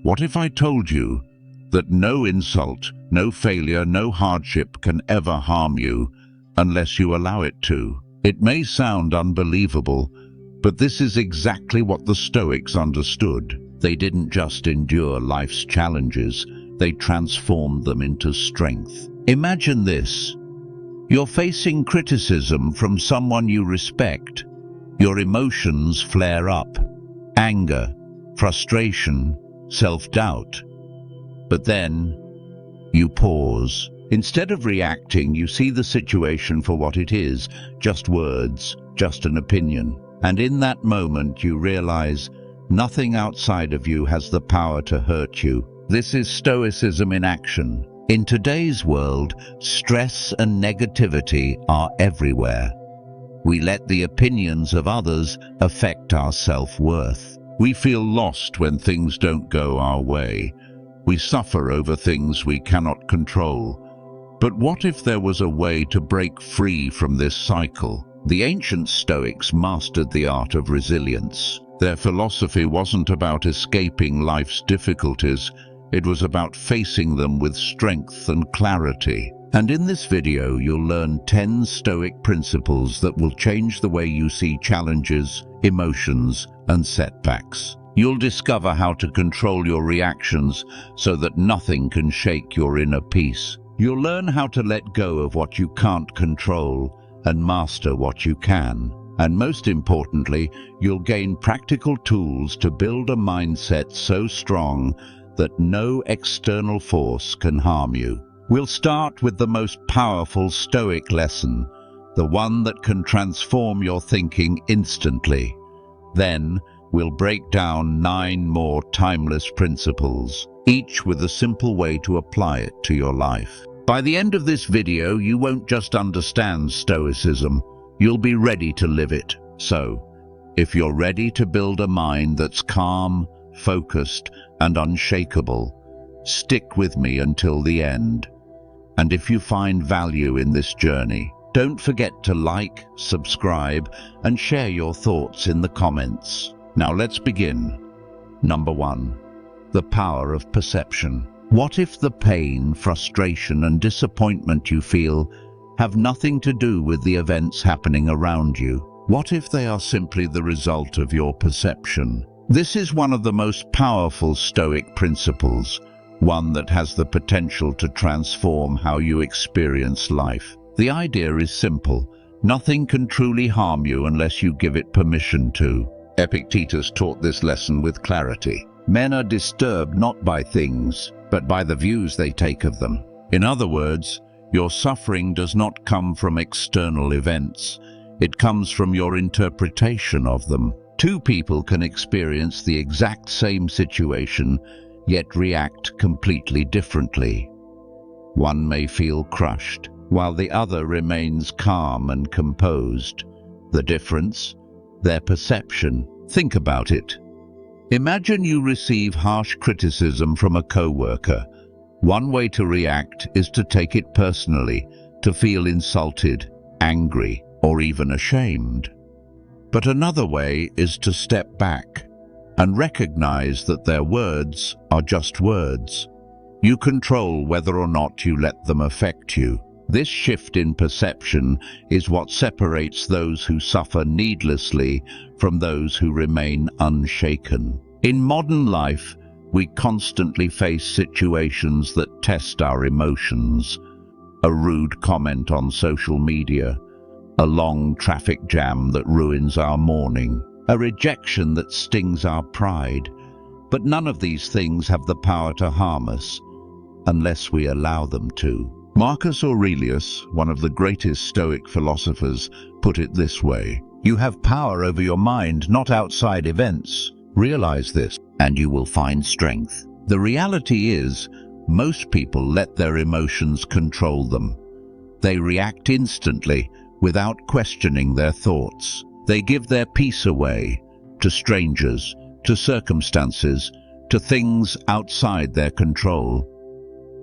What if I told you that no insult, no failure, no hardship can ever harm you unless you allow it to? It may sound unbelievable, but this is exactly what the Stoics understood. They didn't just endure life's challenges, they transformed them into strength. Imagine this. You're facing criticism from someone you respect. Your emotions flare up. Anger, frustration, self-doubt. But then, you pause. Instead of reacting, you see the situation for what it is, just words, just an opinion. And in that moment, you realize nothing outside of you has the power to hurt you. This is Stoicism in action. In today's world, stress and negativity are everywhere. We let the opinions of others affect our self-worth. We feel lost when things don't go our way. We suffer over things we cannot control. But what if there was a way to break free from this cycle? The ancient Stoics mastered the art of resilience. Their philosophy wasn't about escaping life's difficulties, it was about facing them with strength and clarity. And in this video, you'll learn 10 Stoic principles that will change the way you see challenges, emotions, and setbacks. You'll discover how to control your reactions so that nothing can shake your inner peace. You'll learn how to let go of what you can't control and master what you can. And most importantly, you'll gain practical tools to build a mindset so strong that no external force can harm you. We'll start with the most powerful Stoic lesson, the one that can transform your thinking instantly. Then, we'll break down 9 more timeless principles, each with a simple way to apply it to your life. By the end of this video, you won't just understand Stoicism, you'll be ready to live it. So, if you're ready to build a mind that's calm, focused, and unshakable, stick with me until the end. And if you find value in this journey, don't forget to like, subscribe, and share your thoughts in the comments. Now let's begin. Number 1. The power of perception. What if the pain, frustration, and disappointment you feel have nothing to do with the events happening around you? What if they are simply the result of your perception? This is one of the most powerful Stoic principles, one that has the potential to transform how you experience life. The idea is simple. Nothing can truly harm you unless you give it permission to. Epictetus taught this lesson with clarity. Men are disturbed not by things, but by the views they take of them. In other words, your suffering does not come from external events. It comes from your interpretation of them. 2 people can experience the exact same situation, yet react completely differently. One may feel crushed, while the other remains calm and composed. The difference? Their perception. Think about it. Imagine you receive harsh criticism from a co-worker. One way to react is to take it personally, to feel insulted, angry, or even ashamed. But another way is to step back and recognize that their words are just words. You control whether or not you let them affect you. This shift in perception is what separates those who suffer needlessly from those who remain unshaken. In modern life, we constantly face situations that test our emotions. A rude comment on social media, a long traffic jam that ruins our morning, a rejection that stings our pride. But none of these things have the power to harm us unless we allow them to. Marcus Aurelius, one of the greatest Stoic philosophers, put it this way: "You have power over your mind, not outside events. Realize this, and you will find strength." The reality is, most people let their emotions control them. They react instantly, without questioning their thoughts. They give their peace away to strangers, to circumstances, to things outside their control.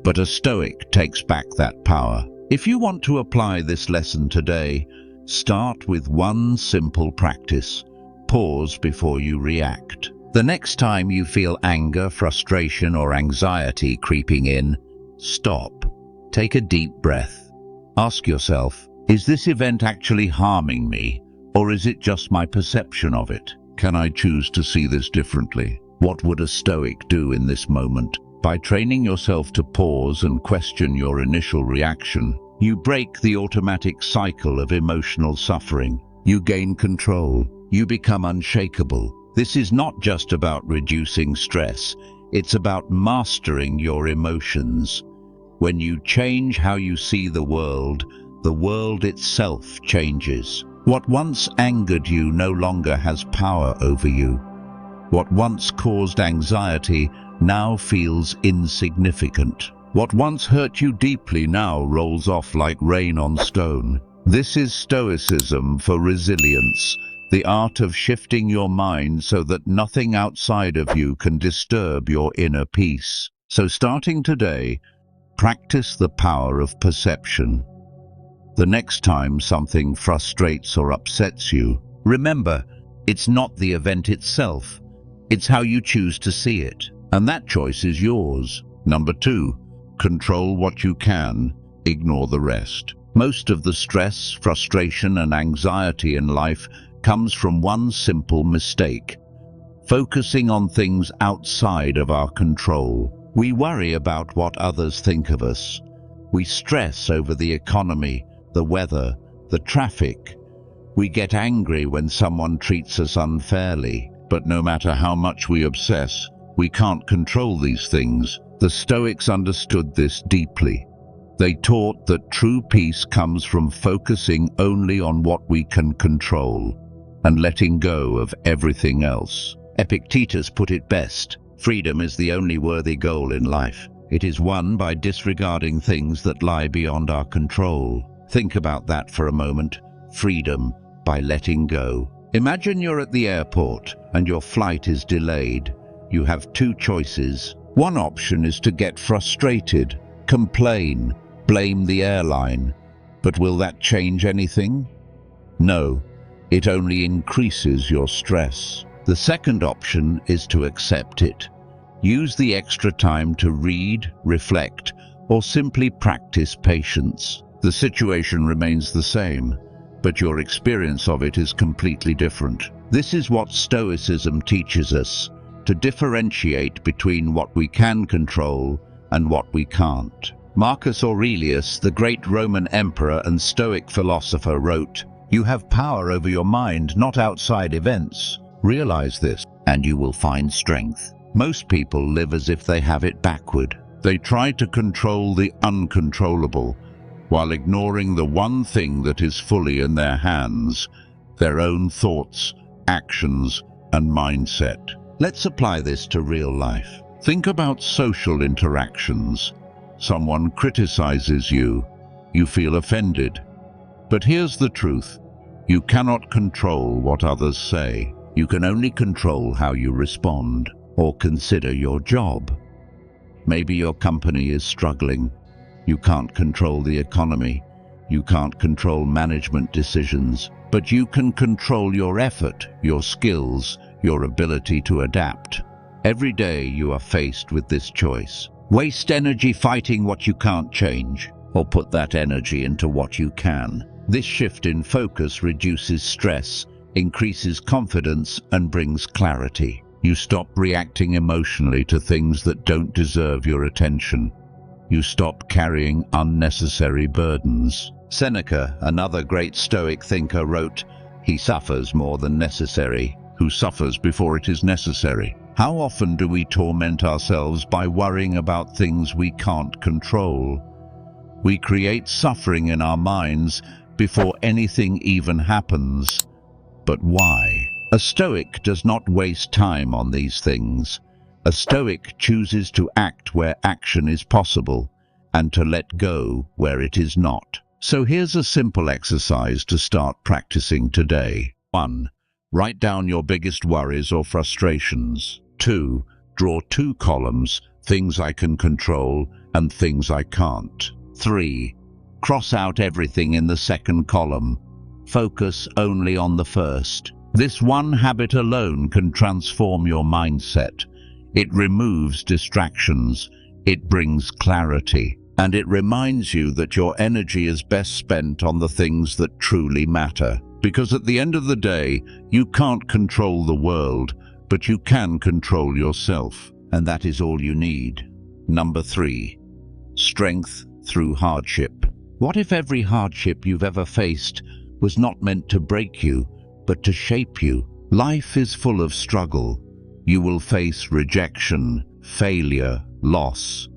But a Stoic takes back that power. If you want to apply this lesson today, start with one simple practice. Pause before you react. The next time you feel anger, frustration, or anxiety creeping in, stop. Take a deep breath. Ask yourself, is this event actually harming me, or is it just my perception of it? Can I choose to see this differently? What would a Stoic do in this moment? By training yourself to pause and question your initial reaction, you break the automatic cycle of emotional suffering. You gain control. You become unshakable. This is not just about reducing stress. It's about mastering your emotions. When you change how you see the world itself changes. What once angered you no longer has power over you. What once caused anxiety now feels insignificant. What once hurt you deeply now rolls off like rain on stone. This is Stoicism for resilience, the art of shifting your mind so that nothing outside of you can disturb your inner peace. So starting today, practice the power of perception. The next time something frustrates or upsets you, remember, it's not the event itself. It's how you choose to see it. And that choice is yours. Number 2, control what you can, ignore the rest. Most of the stress, frustration, and anxiety in life comes from one simple mistake: focusing on things outside of our control. We worry about what others think of us. We stress over the economy, the weather, the traffic. We get angry when someone treats us unfairly. But no matter how much we obsess, we can't control these things. The Stoics understood this deeply. They taught that true peace comes from focusing only on what we can control and letting go of everything else. Epictetus put it best: freedom is the only worthy goal in life. It is won by disregarding things that lie beyond our control. Think about that for a moment. Freedom by letting go. Imagine you're at the airport and your flight is delayed. You have 2 choices. One option is to get frustrated, complain, blame the airline. But will that change anything? No, it only increases your stress. The second option is to accept it. Use the extra time to read, reflect, or simply practice patience. The situation remains the same, but your experience of it is completely different. This is what Stoicism teaches us: to differentiate between what we can control and what we can't. Marcus Aurelius, the great Roman emperor and Stoic philosopher, wrote, "You have power over your mind, not outside events. Realize this, and you will find strength." Most people live as if they have it backward. They try to control the uncontrollable, while ignoring the one thing that is fully in their hands: their own thoughts, actions, and mindset. Let's apply this to real life. Think about social interactions. Someone criticizes you. You feel offended. But here's the truth: you cannot control what others say. You can only control how you respond. Or consider your job. Maybe your company is struggling. You can't control the economy. You can't control management decisions. But you can control your effort, your skills, your ability to adapt. Every day you are faced with this choice: waste energy fighting what you can't change, or put that energy into what you can. This shift in focus reduces stress, increases confidence, and brings clarity. You stop reacting emotionally to things that don't deserve your attention. You stop carrying unnecessary burdens. Seneca, another great Stoic thinker, wrote, "He suffers more than necessary, who suffers before it is necessary." How often do we torment ourselves by worrying about things we can't control? We create suffering in our minds before anything even happens. But why? A Stoic does not waste time on these things. A Stoic chooses to act where action is possible and to let go where it is not. So here's a simple exercise to start practicing today. 1. Write down your biggest worries or frustrations. 2. Draw 2 columns: things I can control and things I can't. 3. Cross out everything in the second column. Focus only on the first. This one habit alone can transform your mindset. It removes distractions, it brings clarity, and it reminds you that your energy is best spent on the things that truly matter. Because at the end of the day, you can't control the world, but you can control yourself, and that is all you need. Number 3. Strength through hardship. What if every hardship you've ever faced was not meant to break you, but to shape you? Life is full of struggle. You will face rejection, failure, loss.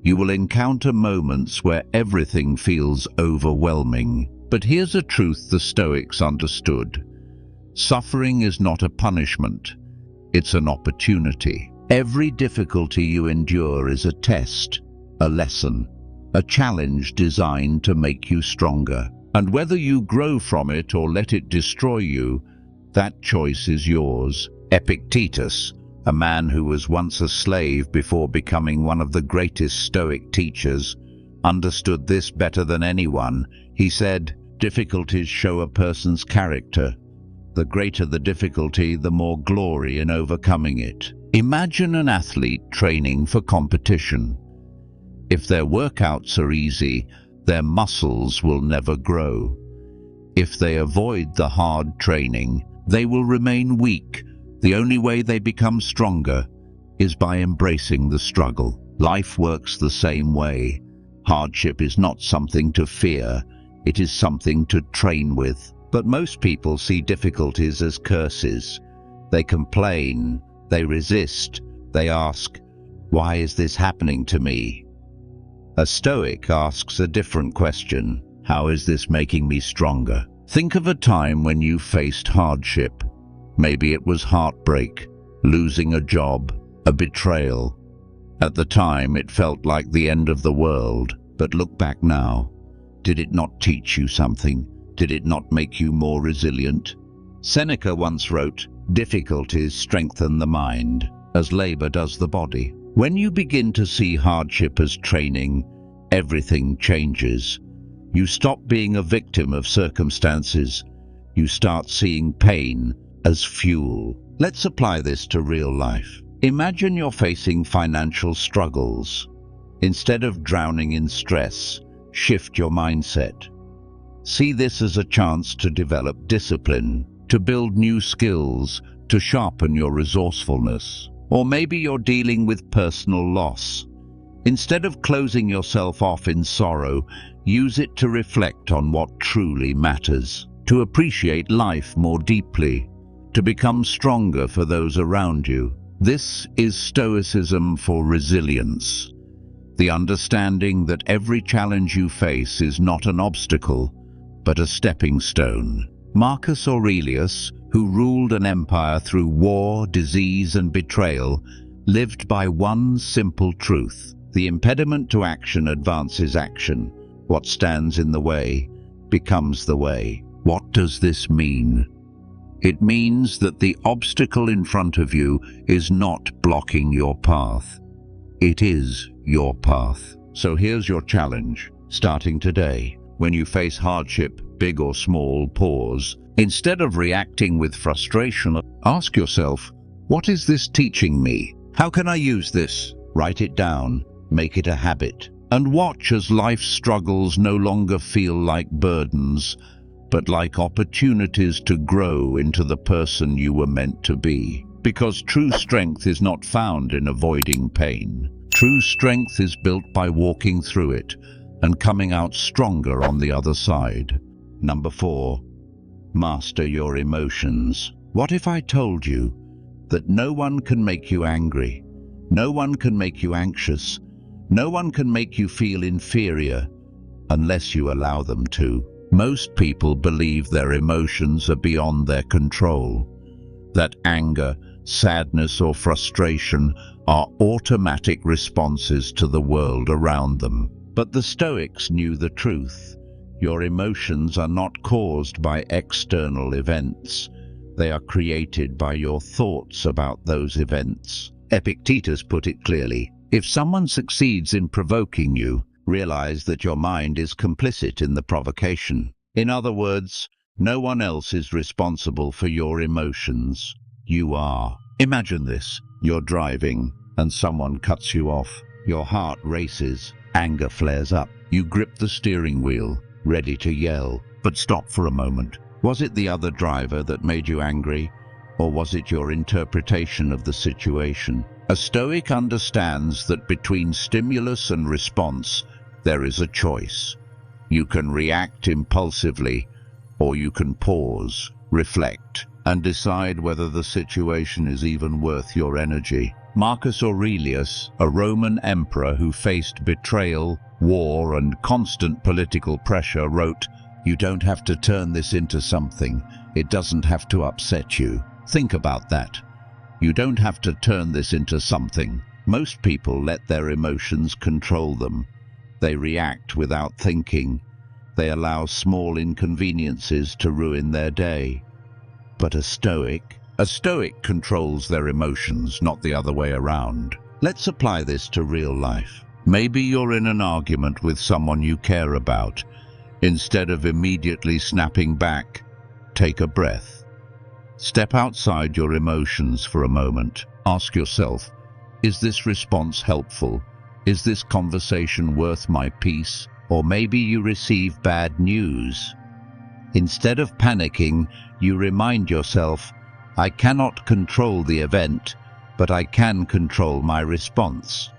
You will encounter moments where everything feels overwhelming. But here's a truth the Stoics understood. Suffering is not a punishment. It's an opportunity. Every difficulty you endure is a test, a lesson, a challenge designed to make you stronger. And whether you grow from it or let it destroy you, that choice is yours. Epictetus, a man who was once a slave before becoming one of the greatest Stoic teachers, understood this better than anyone. He said, "Difficulties show a person's character. The greater the difficulty, the more glory in overcoming it." Imagine an athlete training for competition. If their workouts are easy, their muscles will never grow. If they avoid the hard training, they will remain weak. The only way they become stronger is by embracing the struggle. Life works the same way. Hardship is not something to fear, it is something to train with. But most people see difficulties as curses. They complain, they resist, they ask, "Why is this happening to me?" A Stoic asks a different question. How is this making me stronger? Think of a time when you faced hardship. Maybe it was heartbreak, losing a job, a betrayal. At the time, it felt like the end of the world. But look back now. Did it not teach you something? Did it not make you more resilient? Seneca once wrote, "Difficulties strengthen the mind, as labor does the body." When you begin to see hardship as training, everything changes. You stop being a victim of circumstances. You start seeing pain as fuel. Let's apply this to real life. Imagine you're facing financial struggles. Instead of drowning in stress, shift your mindset. See this as a chance to develop discipline, to build new skills, to sharpen your resourcefulness. Or maybe you're dealing with personal loss. Instead of closing yourself off in sorrow, use it to reflect on what truly matters, to appreciate life more deeply, to become stronger for those around you. This is Stoicism for resilience. The understanding that every challenge you face is not an obstacle, but a stepping stone. Marcus Aurelius, who ruled an empire through war, disease, and betrayal, lived by one simple truth. The impediment to action advances action. What stands in the way becomes the way. What does this mean? It means that the obstacle in front of you is not blocking your path. It is your path. So here's your challenge. Starting today, when you face hardship, big or small, pause. Instead of reacting with frustration, ask yourself, what is this teaching me? How can I use this? Write it down, make it a habit, and watch as life's struggles no longer feel like burdens, but like opportunities to grow into the person you were meant to be. Because true strength is not found in avoiding pain. True strength is built by walking through it and coming out stronger on the other side. Number 4, master your emotions. What if I told you that no one can make you angry, no one can make you anxious, no one can make you feel inferior unless you allow them to? Most people believe their emotions are beyond their control, that anger, sadness, or frustration are automatic responses to the world around them. But the Stoics knew the truth. Your emotions are not caused by external events. They are created by your thoughts about those events. Epictetus put it clearly. If someone succeeds in provoking you, realize that your mind is complicit in the provocation. In other words, No one else is responsible for your emotions. You are. Imagine this. You're driving and someone cuts you off. Your heart races. Anger flares up. You grip the steering wheel, ready to yell. But stop for a moment. Was it the other driver that made you angry? Or was it your interpretation of the situation? A Stoic understands that between stimulus and response, there is a choice. You can react impulsively, or you can pause, reflect, and decide whether the situation is even worth your energy. Marcus Aurelius, a Roman emperor who faced betrayal, war, and constant political pressure, wrote, "You don't have to turn this into something. It doesn't have to upset you." Think about that. You don't have to turn this into something. Most people let their emotions control them. They react without thinking. They allow small inconveniences to ruin their day. But a Stoic controls their emotions, not the other way around. Let's apply this to real life. Maybe you're in an argument with someone you care about. Instead of immediately snapping back, take a breath. Step outside your emotions for a moment. Ask yourself, is this response helpful? Is this conversation worth my peace? Or maybe you receive bad news. Instead of panicking, you remind yourself, I cannot control the event, but I can control my response.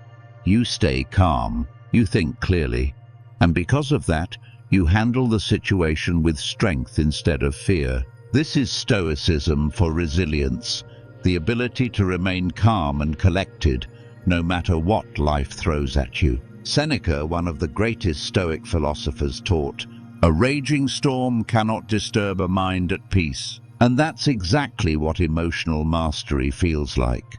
You stay calm, you think clearly, and because of that, you handle the situation with strength instead of fear. This is Stoicism for resilience, the ability to remain calm and collected, no matter what life throws at you. Seneca, one of the greatest Stoic philosophers, taught, "A raging storm cannot disturb a mind at peace." And that's exactly what emotional mastery feels like.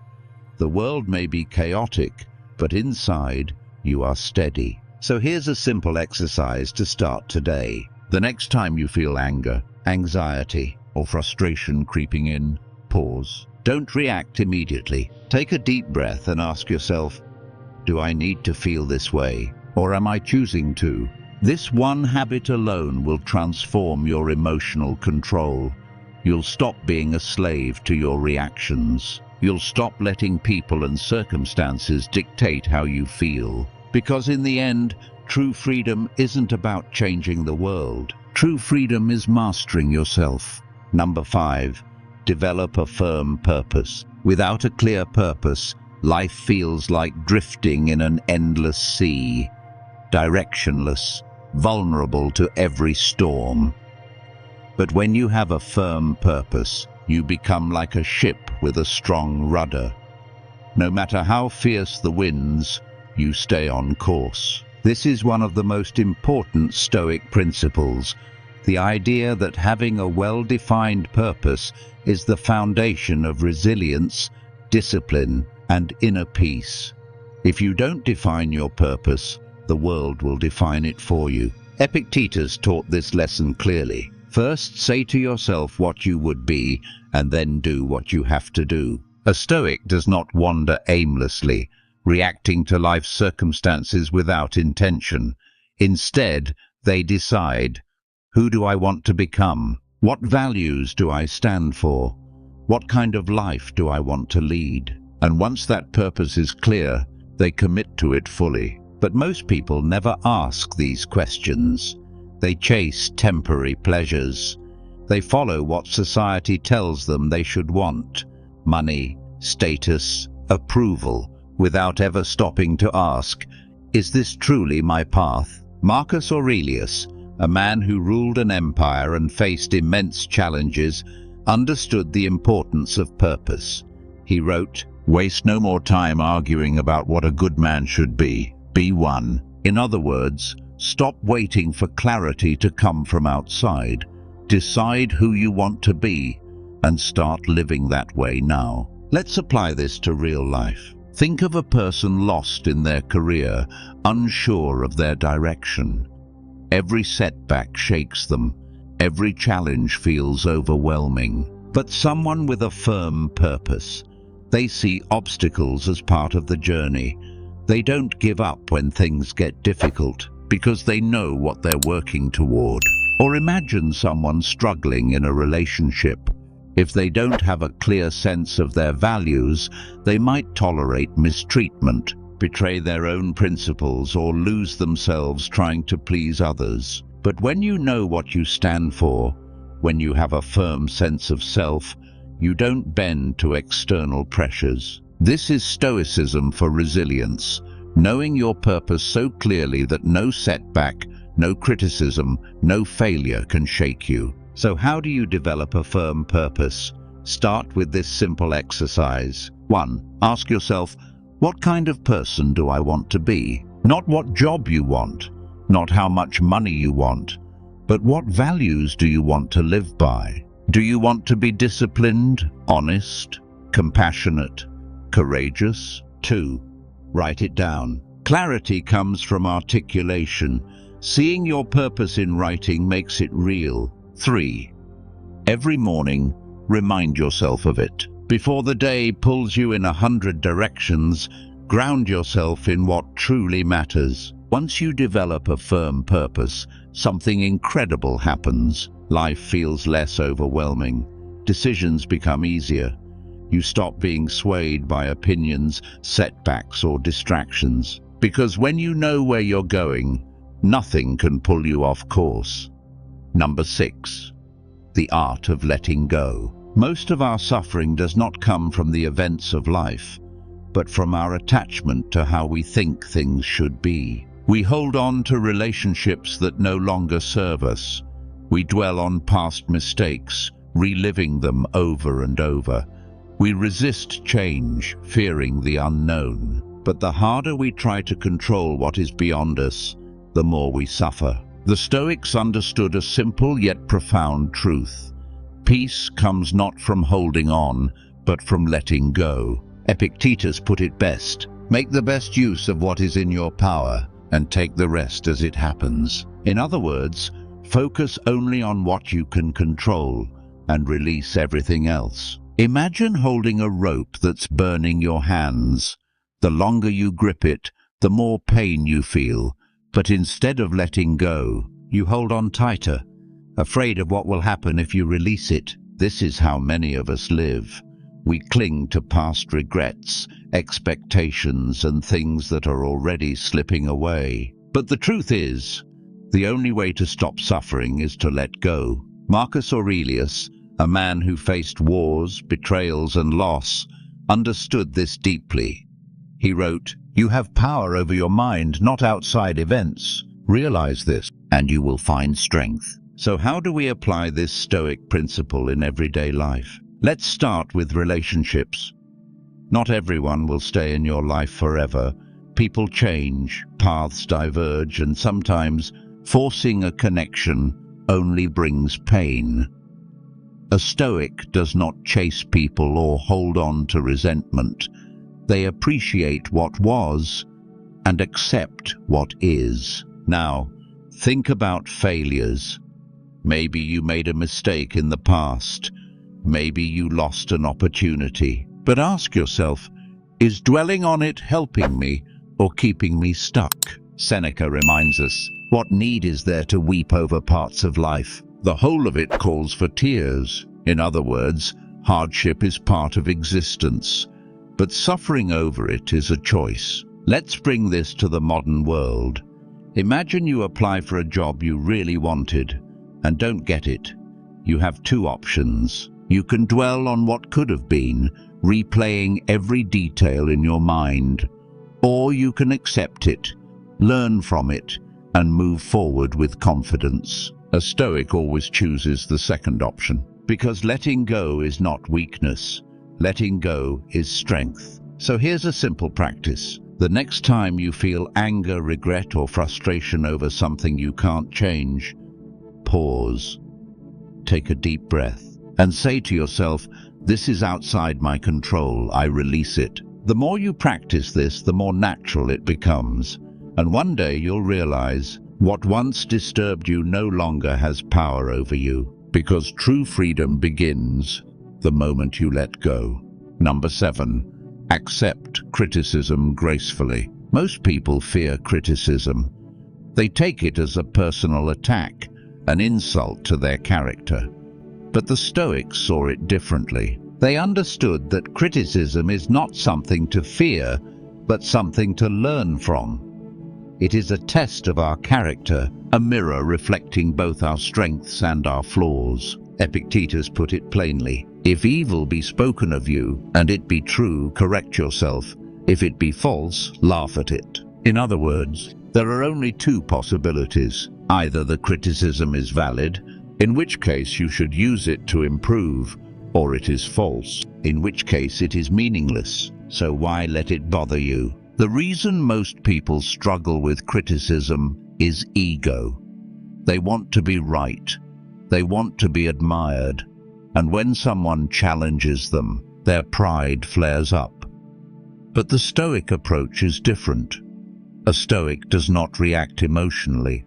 The world may be chaotic, but inside, you are steady. So here's a simple exercise to start today. The next time you feel anger, anxiety, or frustration creeping in, pause. Don't react immediately. Take a deep breath and ask yourself, do I need to feel this way, or am I choosing to? This one habit alone will transform your emotional control. You'll stop being a slave to your reactions. You'll stop letting people and circumstances dictate how you feel. Because in the end, true freedom isn't about changing the world. True freedom is mastering yourself. Number 5, develop a firm purpose. Without a clear purpose, life feels like drifting in an endless sea, directionless, vulnerable to every storm. But when you have a firm purpose, you become like a ship with a strong rudder. No matter how fierce the winds, you stay on course. This is one of the most important Stoic principles, the idea that having a well-defined purpose is the foundation of resilience, discipline, and inner peace. If you don't define your purpose, the world will define it for you. Epictetus taught this lesson clearly. First, say to yourself what you would be, and then do what you have to do. A Stoic does not wander aimlessly, reacting to life's circumstances without intention. Instead, they decide, who do I want to become? What values do I stand for? What kind of life do I want to lead? And once that purpose is clear, they commit to it fully. But most people never ask these questions. They chase temporary pleasures. They follow what society tells them they should want: money, status, approval, without ever stopping to ask, is this truly my path? Marcus Aurelius, a man who ruled an empire and faced immense challenges, understood the importance of purpose. He wrote, "Waste no more time arguing about what a good man should be. Be one." In other words, stop waiting for clarity to come from outside. Decide who you want to be and start living that way now. Let's apply this to real life. Think of a person lost in their career, unsure of their direction. Every setback shakes them. Every challenge feels overwhelming. But someone with a firm purpose, they see obstacles as part of the journey. They don't give up when things get difficult, because they know what they're working toward. Or imagine someone struggling in a relationship. If they don't have a clear sense of their values, they might tolerate mistreatment, betray their own principles, or lose themselves trying to please others. But when you know what you stand for, when you have a firm sense of self, you don't bend to external pressures. This is Stoicism for resilience, knowing your purpose so clearly that no setback, no criticism, no failure can shake you. So how do you develop a firm purpose? Start with this simple exercise. 1. Ask yourself, what kind of person do I want to be? Not what job you want, not how much money you want, but what values do you want to live by? Do you want to be disciplined, honest, compassionate, courageous? 2. Write it down. Clarity comes from articulation. Seeing your purpose in writing makes it real. 3. Every morning, remind yourself of it. Before the day pulls you in 100 directions, ground yourself in what truly matters. Once you develop a firm purpose, something incredible happens. Life feels less overwhelming. Decisions become easier. You stop being swayed by opinions, setbacks, or distractions. Because when you know where you're going, nothing can pull you off course. Number 6. The art of letting go. Most of our suffering does not come from the events of life, but from our attachment to how we think things should be. We hold on to relationships that no longer serve us. We dwell on past mistakes, reliving them over and over. We resist change, fearing the unknown. But the harder we try to control what is beyond us, the more we suffer. The Stoics understood a simple yet profound truth. Peace comes not from holding on, but from letting go. Epictetus put it best: make the best use of what is in your power, and take the rest as it happens. In other words, focus only on what you can control, and release everything else. Imagine holding a rope that's burning your hands. The longer you grip it, the more pain you feel. But instead of letting go, you hold on tighter, afraid of what will happen if you release it. This is how many of us live. We cling to past regrets, expectations, and things that are already slipping away. But the truth is, the only way to stop suffering is to let go. Marcus Aurelius, a man who faced wars, betrayals, and loss, understood this deeply. He wrote, "You have power over your mind, not outside events. Realize this, and you will find strength." So how do we apply this Stoic principle in everyday life? Let's start with relationships. Not everyone will stay in your life forever. People change, paths diverge, and sometimes forcing a connection only brings pain. A Stoic does not chase people or hold on to resentment. They appreciate what was and accept what is. Now, think about failures. Maybe you made a mistake in the past. Maybe you lost an opportunity. But ask yourself, is dwelling on it helping me or keeping me stuck? Seneca reminds us, what need is there to weep over parts of life? The whole of it calls for tears. In other words, hardship is part of existence, but suffering over it is a choice. Let's bring this to the modern world. Imagine you apply for a job you really wanted and don't get it. You have two options. You can dwell on what could have been, replaying every detail in your mind, or you can accept it, learn from it, and move forward with confidence. A Stoic always chooses the second option, because letting go is not weakness. Letting go is strength. So here's a simple practice. The next time you feel anger, regret, or frustration over something you can't change, pause, take a deep breath, and say to yourself, "This is outside my control, I release it." The more you practice this, the more natural it becomes. And one day you'll realize what once disturbed you no longer has power over you, because true freedom begins the moment you let go. Number 7. Accept criticism gracefully. Most people fear criticism. They take it as a personal attack, an insult to their character. But the Stoics saw it differently. They understood that criticism is not something to fear, but something to learn from. It is a test of our character, a mirror reflecting both our strengths and our flaws. Epictetus put it plainly, "If evil be spoken of you, and it be true, correct yourself. If it be false, laugh at it." In other words, there are only two possibilities. Either the criticism is valid, in which case you should use it to improve, or it is false, in which case it is meaningless. So why let it bother you? The reason most people struggle with criticism is ego. They want to be right. They want to be admired. And when someone challenges them, their pride flares up. But the Stoic approach is different. A Stoic does not react emotionally.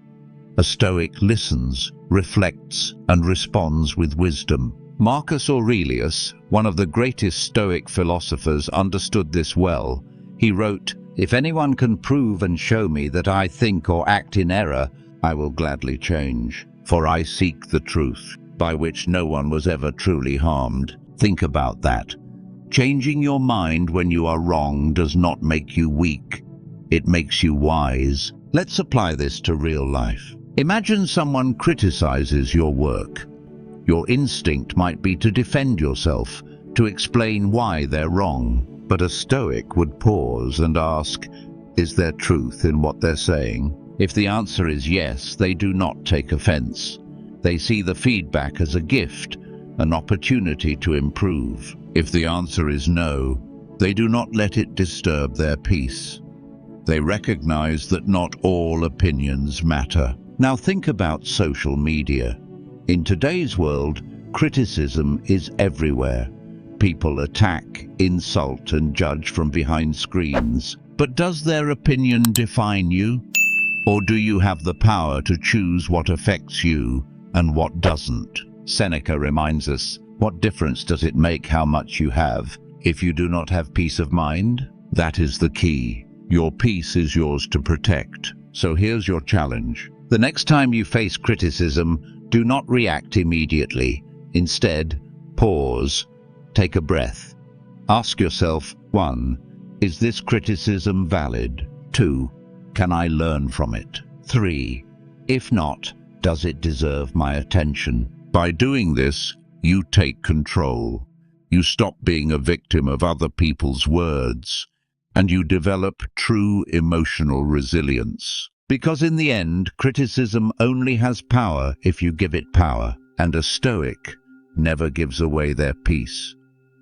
A Stoic listens, reflects, and responds with wisdom. Marcus Aurelius, one of the greatest Stoic philosophers, understood this well. He wrote, "If anyone can prove and show me that I think or act in error, I will gladly change. For I seek the truth, by which no one was ever truly harmed." Think about that. Changing your mind when you are wrong does not make you weak. It makes you wise. Let's apply this to real life. Imagine someone criticizes your work. Your instinct might be to defend yourself, to explain why they're wrong. But a Stoic would pause and ask, is there truth in what they're saying? If the answer is yes, they do not take offense. They see the feedback as a gift, an opportunity to improve. If the answer is no, they do not let it disturb their peace. They recognize that not all opinions matter. Now think about social media. In today's world, criticism is everywhere. People attack, insult, and judge from behind screens. But does their opinion define you? Or do you have the power to choose what affects you and what doesn't? Seneca reminds us, what difference does it make how much you have if you do not have peace of mind? That is the key. Your peace is yours to protect. So here's your challenge. The next time you face criticism, do not react immediately. Instead, pause. Take a breath. Ask yourself, 1. Is this criticism valid? 2. Can I learn from it? 3. If not, does it deserve my attention? By doing this, you take control. You stop being a victim of other people's words, and you develop true emotional resilience. Because in the end, criticism only has power if you give it power, and a Stoic never gives away their peace.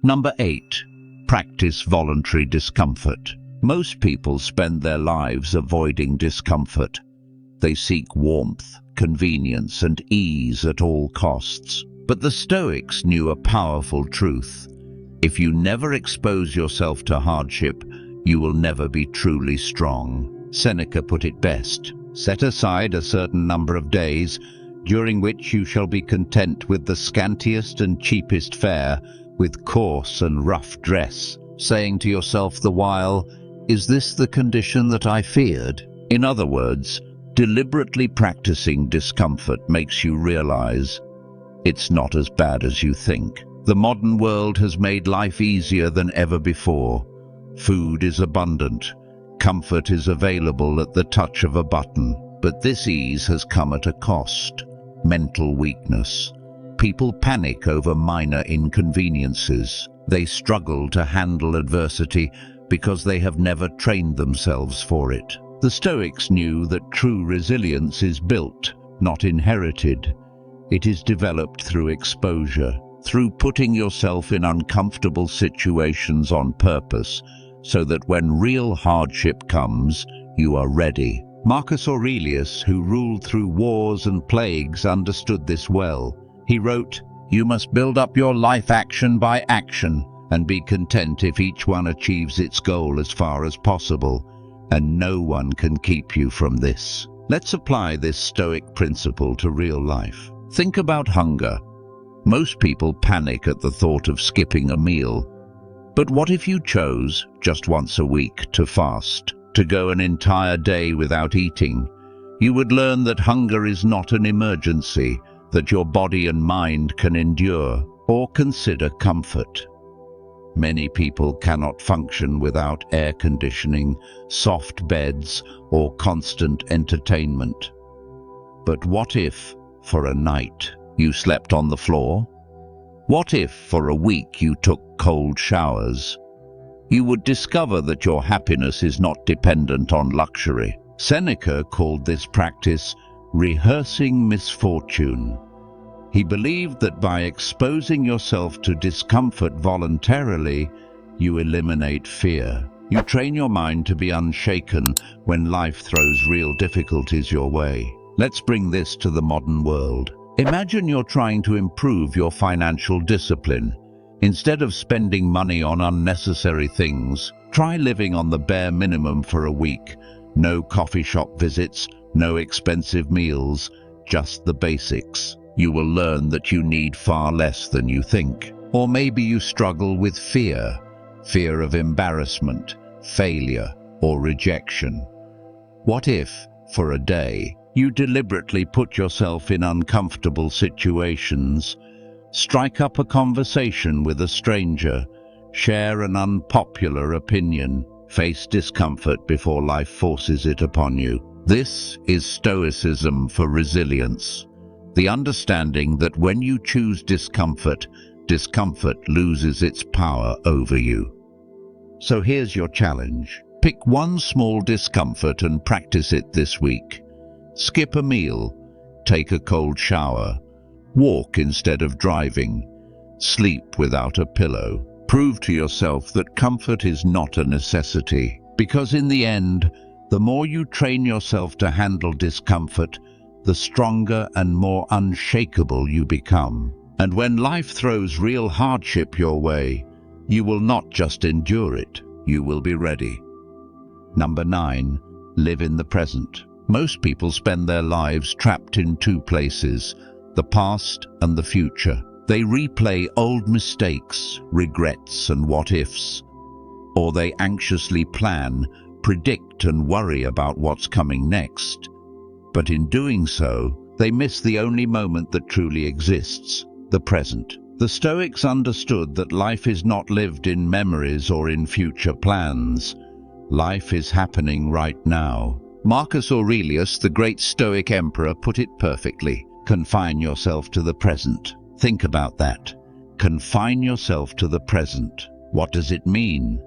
Number 8. Practice voluntary discomfort. Most people spend their lives avoiding discomfort. They seek warmth, convenience, and ease at all costs. But the Stoics knew a powerful truth. If you never expose yourself to hardship, you will never be truly strong. Seneca put it best. Set aside a certain number of days, during which you shall be content with the scantiest and cheapest fare, with coarse and rough dress, saying to yourself the while, is this the condition that I feared? In other words, deliberately practicing discomfort makes you realize it's not as bad as you think. The modern world has made life easier than ever before. Food is abundant. Comfort is available at the touch of a button. But this ease has come at a cost. Mental weakness. People panic over minor inconveniences. They struggle to handle adversity because they have never trained themselves for it. The Stoics knew that true resilience is built, not inherited. It is developed through exposure, through putting yourself in uncomfortable situations on purpose, so that when real hardship comes, you are ready. Marcus Aurelius, who ruled through wars and plagues, understood this well. He wrote, "You must build up your life action by action, and be content if each one achieves its goal as far as possible, and no one can keep you from this." Let's apply this Stoic principle to real life. Think about hunger. Most people panic at the thought of skipping a meal. But what if you chose, just once a week, to fast, to go an entire day without eating? You would learn that hunger is not an emergency, that your body and mind can endure or consider comfort. Many people cannot function without air conditioning, soft beds, or constant entertainment. But what if, for a night, you slept on the floor? What if, for a week, you took cold showers? You would discover that your happiness is not dependent on luxury. Seneca called this practice rehearsing misfortune. He believed that by exposing yourself to discomfort voluntarily, you eliminate fear. You train your mind to be unshaken when life throws real difficulties your way. Let's bring this to the modern world. Imagine you're trying to improve your financial discipline. Instead of spending money on unnecessary things, try living on the bare minimum for a week. No coffee shop visits, no expensive meals, just the basics. You will learn that you need far less than you think. Or maybe you struggle with fear of embarrassment, failure, or rejection. What if, for a day, you deliberately put yourself in uncomfortable situations? Strike up a conversation with a stranger, share an unpopular opinion, face discomfort before life forces it upon you. This is Stoicism for resilience. The understanding that when you choose discomfort, discomfort loses its power over you. So here's your challenge. Pick one small discomfort and practice it this week. Skip a meal, take a cold shower, walk instead of driving, sleep without a pillow. Prove to yourself that comfort is not a necessity, because in the end, the more you train yourself to handle discomfort, the stronger and more unshakable you become. And when life throws real hardship your way, you will not just endure it, you will be ready. Number 9, live in the present. Most people spend their lives trapped in two places, the past and the future. They replay old mistakes, regrets, and what-ifs. Or they anxiously plan, predict, and worry about what's coming next. But in doing so, they miss the only moment that truly exists, the present. The Stoics understood that life is not lived in memories or in future plans. Life is happening right now. Marcus Aurelius, the great Stoic emperor, put it perfectly. Confine yourself to the present. Think about that. Confine yourself to the present. What does it mean?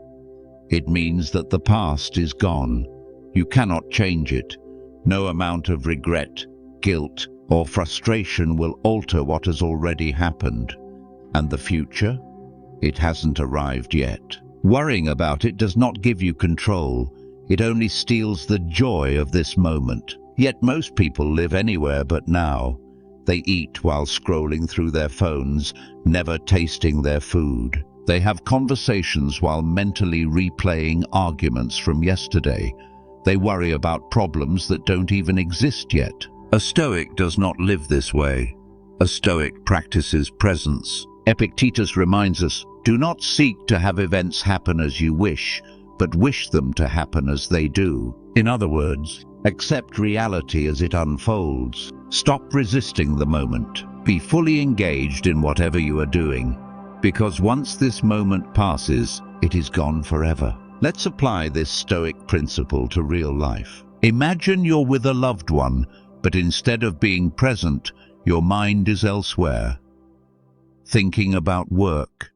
It means that the past is gone. You cannot change it. No amount of regret, guilt, or frustration will alter what has already happened. And the future? It hasn't arrived yet. Worrying about it does not give you control. It only steals the joy of this moment. Yet most people live anywhere but now. They eat while scrolling through their phones, never tasting their food. They have conversations while mentally replaying arguments from yesterday. They worry about problems that don't even exist yet. A Stoic does not live this way. A Stoic practices presence. Epictetus reminds us, do not seek to have events happen as you wish, but wish them to happen as they do. In other words, accept reality as it unfolds. Stop resisting the moment. Be fully engaged in whatever you are doing, because once this moment passes, it is gone forever. Let's apply this Stoic principle to real life. Imagine you're with a loved one, but instead of being present, your mind is elsewhere. Thinking about work,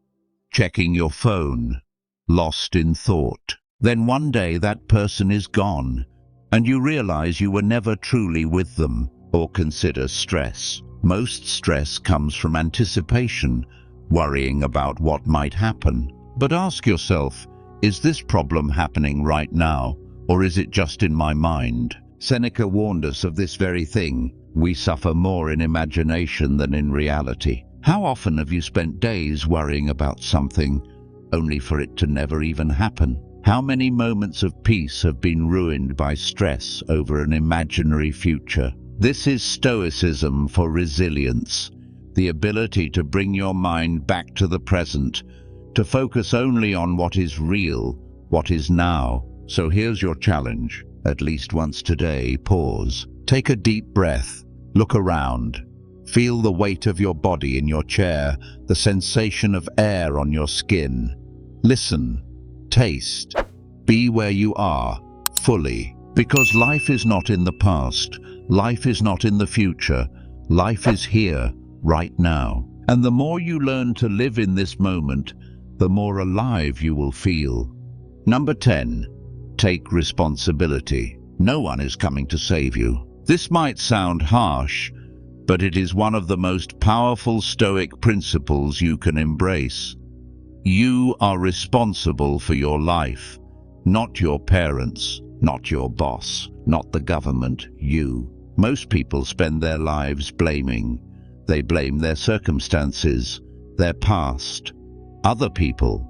checking your phone, lost in thought. Then one day that person is gone, and you realize you were never truly with them. Or consider stress. Most stress comes from anticipation, worrying about what might happen. But ask yourself, is this problem happening right now, or is it just in my mind? Seneca warned us of this very thing. We suffer more in imagination than in reality. How often have you spent days worrying about something, only for it to never even happen? How many moments of peace have been ruined by stress over an imaginary future? This is Stoicism for resilience, the ability to bring your mind back to the present, to focus only on what is real, what is now. So here's your challenge. At least once today, pause. Take a deep breath. Look around. Feel the weight of your body in your chair, the sensation of air on your skin. Listen. Taste. Be where you are, fully. Because life is not in the past. Life is not in the future. Life is here, right now. And the more you learn to live in this moment, the more alive you will feel. Number 10. Take responsibility. No one is coming to save you. This might sound harsh, but it is one of the most powerful Stoic principles you can embrace. You are responsible for your life, not your parents, not your boss, not the government, you. Most people spend their lives blaming. They blame their circumstances, their past, other people.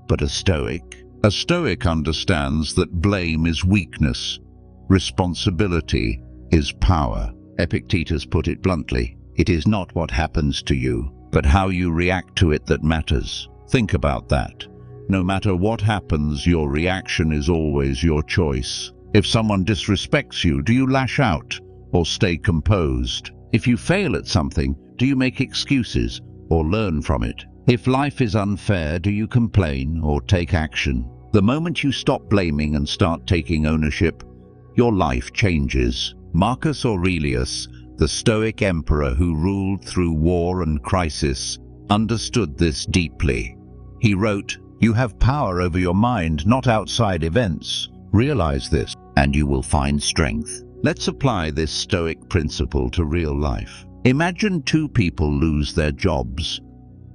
But a Stoic understands that blame is weakness, responsibility is power. Epictetus put it bluntly, it is not what happens to you, but how you react to it that matters. Think about that. No matter what happens, your reaction is always your choice. If someone disrespects you, do you lash out or stay composed? If you fail at something, do you make excuses or learn from it? If life is unfair, do you complain or take action? The moment you stop blaming and start taking ownership, your life changes. Marcus Aurelius, the Stoic emperor who ruled through war and crisis, understood this deeply. He wrote, "You have power over your mind, not outside events. Realize this, and you will find strength." Let's apply this Stoic principle to real life. Imagine two people lose their jobs.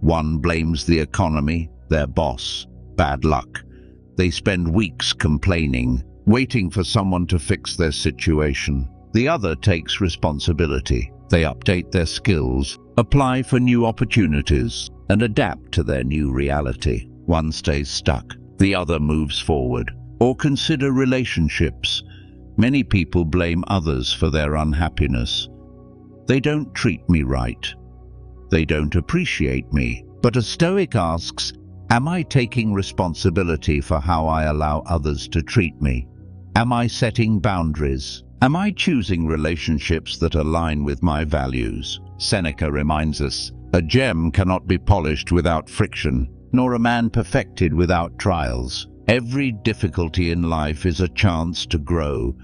One blames the economy, their boss, bad luck. They spend weeks complaining, waiting for someone to fix their situation. The other takes responsibility. They update their skills, apply for new opportunities, and adapt to their new reality. One stays stuck, the other moves forward. Or consider relationships. Many people blame others for their unhappiness. They don't treat me right. They don't appreciate me. But a Stoic asks, am I taking responsibility for how I allow others to treat me? Am I setting boundaries? Am I choosing relationships that align with my values? Seneca reminds us, a gem cannot be polished without friction, nor a man perfected without trials. Every difficulty in life is a chance to grow,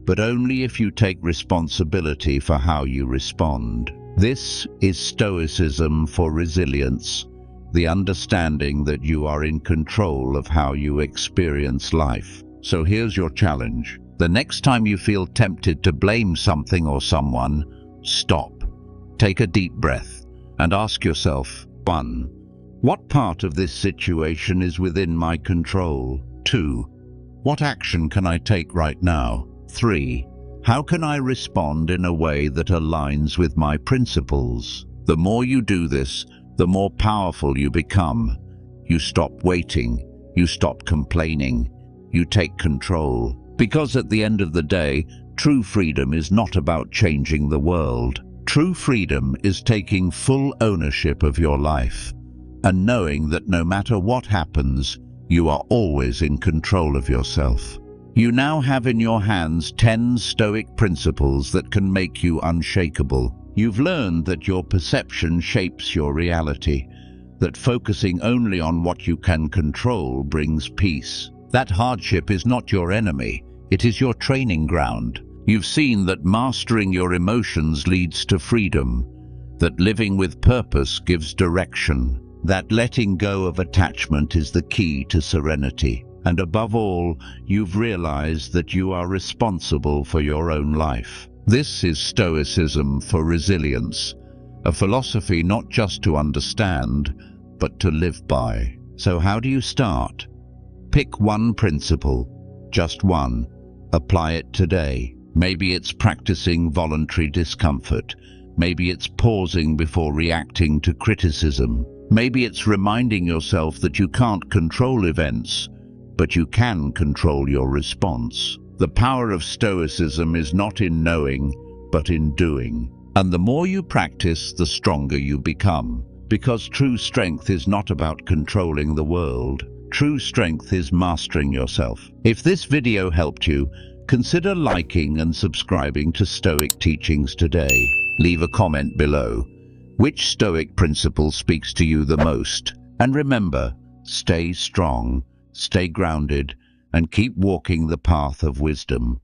but only if you take responsibility for how you respond. This is Stoicism for resilience, the understanding that you are in control of how you experience life. So here's your challenge. The next time you feel tempted to blame something or someone, stop. Take a deep breath and ask yourself, 1. What part of this situation is within my control? 2. What action can I take right now? 3. How can I respond in a way that aligns with my principles? The more you do this, the more powerful you become. You stop waiting, you stop complaining, you take control. Because at the end of the day, true freedom is not about changing the world. True freedom is taking full ownership of your life and knowing that no matter what happens, you are always in control of yourself. You now have in your hands 10 Stoic principles that can make you unshakable. You've learned that your perception shapes your reality, that focusing only on what you can control brings peace. That hardship is not your enemy, it is your training ground. You've seen that mastering your emotions leads to freedom, that living with purpose gives direction, that letting go of attachment is the key to serenity. And above all, you've realized that you are responsible for your own life. This is Stoicism for resilience, a philosophy not just to understand, but to live by. So how do you start? Pick one principle, just one. Apply it today. Maybe it's practicing voluntary discomfort. Maybe it's pausing before reacting to criticism. Maybe it's reminding yourself that you can't control events, but you can control your response. The power of Stoicism is not in knowing, but in doing. And the more you practice, the stronger you become. Because true strength is not about controlling the world. True strength is mastering yourself. If this video helped you, Consider liking and subscribing to Stoic teachings today. Leave a comment below. Which Stoic principle speaks to you the most? And remember, stay strong, stay grounded, and keep walking the path of wisdom.